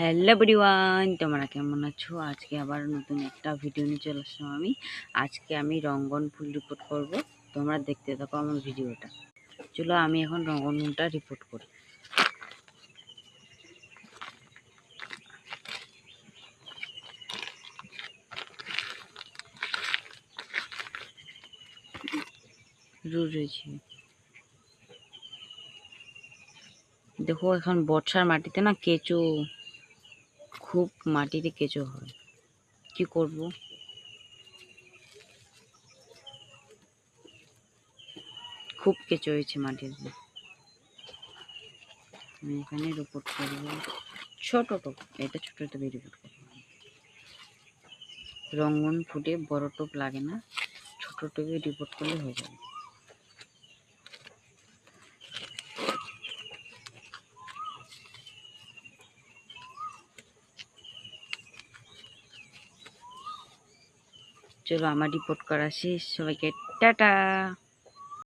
Hello everyone, তোমরা কেমন আছো? আজকে আবার নতুন একটা ভিডিও নিয়ে চলে আসলাম আমি। আজকে আমি রঙ্গন ফুল রিপোর্ট করব। তোমরা দেখতে থাকো আমার ভিডিওটা। চলো আমি এখন রঙ্গন ফুলটা রিপোর্ট করি। রয়েছে দেখো, এখন বর্ষার মাটিতে না কেঁচো, খুব মাটিতে কেঁচো হয়। কি করব? খুব কেঁচো হয়েছে মাটিতে। আমি এখানে রিপোর্ট করব। ছোট টোপ, এটা ছোট টোপে রিপোর্ট করব। রঙ্গন ফুটে বড় টোপ লাগে না, ছোট টোপে রিপোর্ট করলে হয়ে যাবে। চলো আমার রিপোর্ট করা শেষ, সবাইকে টাটা।